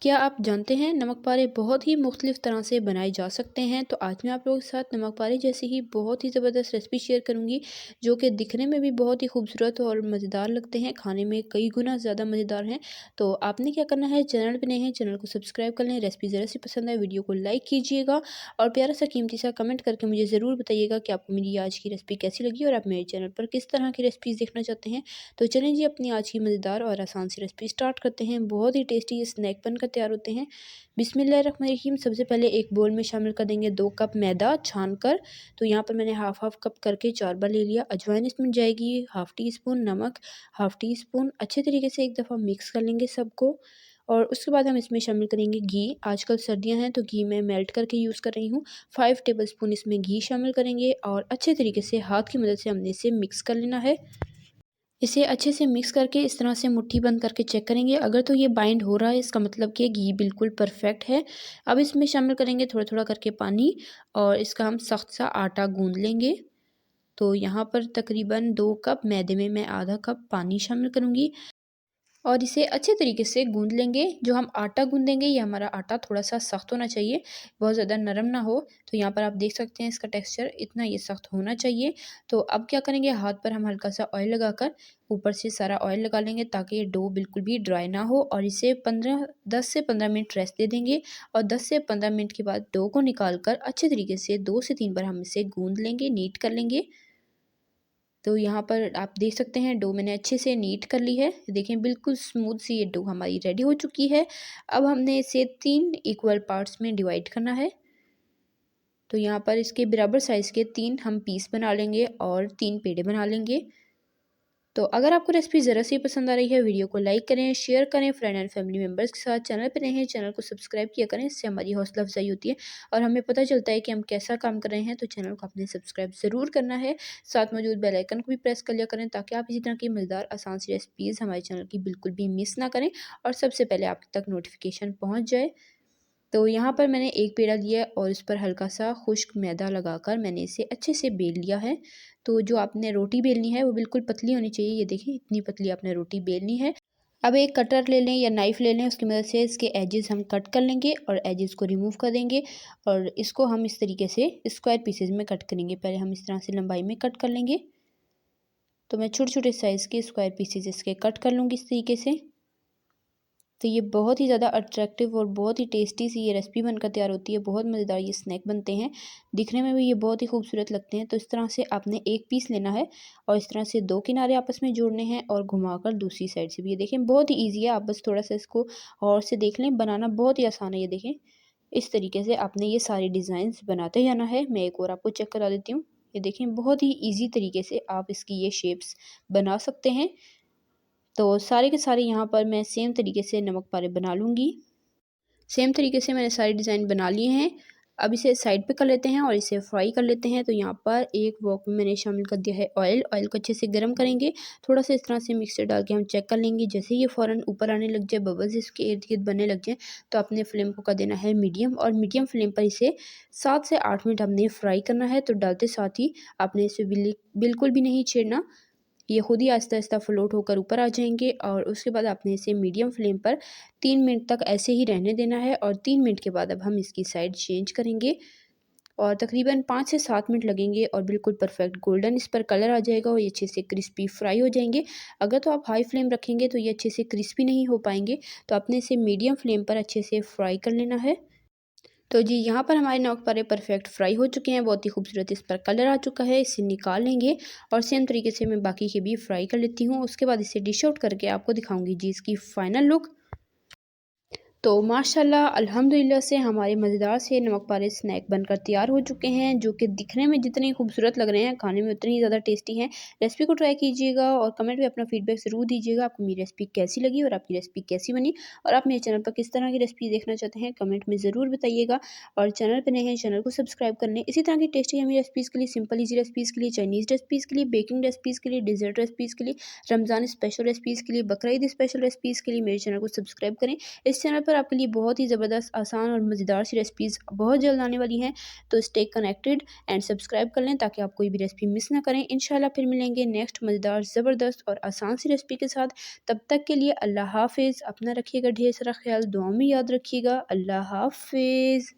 क्या आप जानते हैं नमक पारे बहुत ही मुख्तलिफ तरह से बनाए जा सकते हैं। तो आज मैं आप लोगों के साथ नमक पारे जैसी ही बहुत ही ज़बरदस्त रेसिपी शेयर करूंगी, जो कि दिखने में भी बहुत ही खूबसूरत और मज़ेदार लगते हैं, खाने में कई गुना ज़्यादा मज़ेदार हैं। तो आपने क्या करना है, चैनल पर नए हैं चैनल को सब्सक्राइब कर लें। रेसिपी ज़रा सी पसंद आए वीडियो को लाइक कीजिएगा और प्यारा सा कीमती सा कमेंट करके मुझे ज़रूर बताइएगा कि आपको मेरी आज की रेसिपी कैसी लगी और आप मेरे चैनल पर किस तरह की रेसिपीज़ देखना चाहते हैं। तो चलें जी, अपनी आज की मज़ेदार और आसान सी रेसिपी स्टार्ट करते हैं। बहुत ही टेस्टी ये स्नैक बनकर तैयार होते हैं। बिस्मिल्लाहिर्रहमानिर्रहीम। सबसे पहले एक बोल में शामिल कर देंगे 2 कप मैदा छान कर। तो यहाँ पर मैंने हाफ कप करके 4 बार ले लिया। अजवाइन इसमें जाएगी हाफ़ टी स्पून, नमक हाफ़ टी स्पून। अच्छे तरीके से एक दफ़ा मिक्स कर लेंगे सबको। और उसके बाद हम इसमें शामिल करेंगे घी। आजकल सर्दियां हैं तो घी मैं मेल्ट करके यूज़ कर रही हूँ। 5 टेबलस्पून इसमें घी शामिल करेंगे और अच्छे तरीके से हाथ की मदद से हमने इसे मिक्स कर लेना है। इसे अच्छे से मिक्स करके इस तरह से मुट्ठी बंद करके चेक करेंगे। अगर तो ये बाइंड हो रहा है, इसका मतलब कि घी बिल्कुल परफेक्ट है। अब इसमें शामिल करेंगे थोड़ा थोड़ा करके पानी और इसका हम सख्त सा आटा गूंद लेंगे। तो यहाँ पर तकरीबन 2 कप मैदे में मैं आधा कप पानी शामिल करूँगी और इसे अच्छे तरीके से गूंद लेंगे। जो हम आटा गूंदेंगे ये हमारा आटा थोड़ा सा सख्त होना चाहिए, बहुत ज़्यादा नरम ना हो। तो यहाँ पर आप देख सकते हैं इसका टेक्सचर इतना ये सख्त होना चाहिए। तो अब क्या करेंगे, हाथ पर हम हल्का सा ऑयल लगाकर ऊपर से सारा ऑयल लगा लेंगे ताकि ये डो बिल्कुल भी ड्राई ना हो। और इसे 10 से 15 मिनट रेस्ट दे देंगे और 10 से 15 मिनट के बाद डो को निकाल कर अच्छे तरीके से 2 से 3 बार हम इसे गूंद लेंगे, नीट कर लेंगे। तो यहाँ पर आप देख सकते हैं डो मैंने अच्छे से नीट कर ली है। देखें बिल्कुल स्मूथ सी ये डो हमारी रेडी हो चुकी है। अब हमने इसे 3 इक्वल पार्ट्स में डिवाइड करना है। तो यहाँ पर इसके बराबर साइज़ के 3 हम पीस बना लेंगे और 3 पेड़े बना लेंगे। तो अगर आपको रेसिपी ज़रा सी पसंद आ रही है, वीडियो को लाइक करें, शेयर करें फ्रेंड एंड फैमिली मेम्बर्स के साथ। चैनल पर नए हैं चैनल को सब्सक्राइब किया करें, इससे हमारी हौसला अफजाई होती है और हमें पता चलता है कि हम कैसा काम कर रहे हैं। तो चैनल को आपने सब्सक्राइब ज़रूर करना है, साथ मौजूद बेल आइकन को भी प्रेस कर लिया करें ताकि आप इसी तरह की मज़ेदार आसान सी रेसिपीज़ हमारे चैनल की बिल्कुल भी मिस ना करें और सबसे पहले आप तक नोटिफिकेशन पहुँच जाए। तो यहाँ पर मैंने एक पेड़ा लिया है और इस पर हल्का सा खुश्क मैदा लगाकर मैंने इसे अच्छे से बेल लिया है। तो जो आपने रोटी बेलनी है वो बिल्कुल पतली होनी चाहिए। ये देखिए इतनी पतली आपने रोटी बेलनी है। अब एक कटर ले लें या नाइफ़ ले लें, उसकी मदद से इसके एजेस हम कट कर लेंगे और एजेस को रिमूव कर देंगे और इसको हम इस तरीके से स्क्वायर पीसेज में कट करेंगे। पहले हम इस तरह से लंबाई में कट कर लेंगे। तो मैं छोटे छोटे साइज़ के स्क्वायर पीसेज इसके कट कर लूँगी इस तरीके से। तो ये बहुत ही ज़्यादा अट्रैक्टिव और बहुत ही टेस्टी सी ये रेसिपी बनकर तैयार होती है। बहुत मज़ेदार ये स्नैक बनते हैं, दिखने में भी ये बहुत ही खूबसूरत लगते हैं। तो इस तरह से आपने एक पीस लेना है और इस तरह से 2 किनारे आपस में जोड़ने हैं और घुमाकर दूसरी साइड से भी। ये देखें बहुत ही ईज़ी है, आप बस थोड़ा सा इसको और से देख लें, बनाना बहुत ही आसान है। ये देखें इस तरीके से आपने ये सारे डिज़ाइंस बनाते जाना है। मैं एक और आपको चेक करा देती हूँ। ये देखें बहुत ही ईज़ी तरीके से आप इसकी ये शेप्स बना सकते हैं। तो सारे के सारे यहाँ पर मैं सेम तरीके से नमक पारे बना लूँगी। सेम तरीके से मैंने सारे डिज़ाइन बना लिए हैं। अब इसे साइड पे कर लेते हैं और इसे फ्राई कर लेते हैं। तो यहाँ पर एक वॉक में मैंने शामिल कर दिया है ऑयल। ऑयल को अच्छे से गर्म करेंगे, थोड़ा-सा इस तरह से मिक्सचर डाल के हम चेक कर लेंगे। जैसे ही ये फ़ौरन ऊपर आने लग जाए, बबल्स इसके इर्द-गिर्द बनने लग जाएँ, तो आपने फ्लेम को कर देना है मीडियम और मीडियम फ्लेम पर इसे 7 से 8 मिनट हमने फ्राई करना है। तो डालते साथ ही आपने इसे बिल्कुल भी नहीं छेड़ना, ये खुद ही आहिस्ता-आहिस्ता फ्लोट होकर ऊपर आ जाएँगे और उसके बाद आपने इसे मीडियम फ्लेम पर 3 मिनट तक ऐसे ही रहने देना है। और 3 मिनट के बाद अब हम इसकी साइड चेंज करेंगे और तकरीबन 5 से 7 मिनट लगेंगे और बिल्कुल परफेक्ट गोल्डन इस पर कलर आ जाएगा और ये अच्छे से क्रिस्पी फ्राई हो जाएँगे। अगर तो आप हाई फ्लेम रखेंगे तो ये अच्छे से क्रिस्पी नहीं हो पाएँगे, तो आपने इसे मीडियम फ्लेम पर अच्छे से फ्राई कर लेना है। तो जी यहाँ पर हमारे नमक पारे परफेक्ट फ्राई हो चुके हैं, बहुत ही खूबसूरत इस पर कलर आ चुका है। इसे निकाल लेंगे और सेम तरीके से मैं बाकी के भी फ्राई कर लेती हूँ। उसके बाद इसे डिश आउट करके आपको दिखाऊंगी जी इसकी फाइनल लुक। तो माशाल्लाह अल्हम्दुलिल्लाह से हमारे मज़ेदार से नमक पारे स्नैक बनकर तैयार हो चुके हैं, जो कि दिखने में जितने खूबसूरत लग रहे हैं, खाने में उतनी ही ज़्यादा टेस्टी हैं। रेसिपी को ट्राई कीजिएगा और कमेंट में अपना फीडबैक ज़रूर दीजिएगा, आपको मेरी रेसिपी कैसी लगी और आपकी रेसिपी कैसी बनी और आप मेरे चैनल पर किस तरह की रेसिपी देखना चाहते हैं, कमेंट में ज़रूर बताइएगा। और चैनल पर नए हैं, चैनल को सब्सक्राइब कर लें इसी तरह की टेस्टी यम्मी रेसिपीज़ के लिए, सिंपल ईज़ी रेसिपीज़ के लिए, चाइनीज़ रेसिपीज़ के लिए, बेकिंग रेसिपीज़ के लिए, डेज़र्ट रेसिपीज़ के लिए, रमज़ान स्पेशल रेसिपीज़ के लिए, बकरीद स्पेशल रेसिपीज़ के लिए मेरे चैनल को सब्सक्राइब करें। इस चैनल पर पर आपके लिए बहुत ही ज़बरदस्त, आसान और मज़ेदार सी रेसिपीज़ बहुत जल्द आने वाली हैं। तो स्टे कनेक्टेड एंड सब्सक्राइब कर लें ताकि आप कोई भी रेसिपी मिस ना करें। इंशाल्लाह फिर मिलेंगे नेक्स्ट मज़ेदार, ज़बरदस्त और आसान सी रेसिपी के साथ। तब तक के लिए अल्लाह हाफ़िज़। अपना रखिएगा ढेर सारा ख़्याल, दुआ में याद रखिएगा। अल्लाह हाफ़िज़।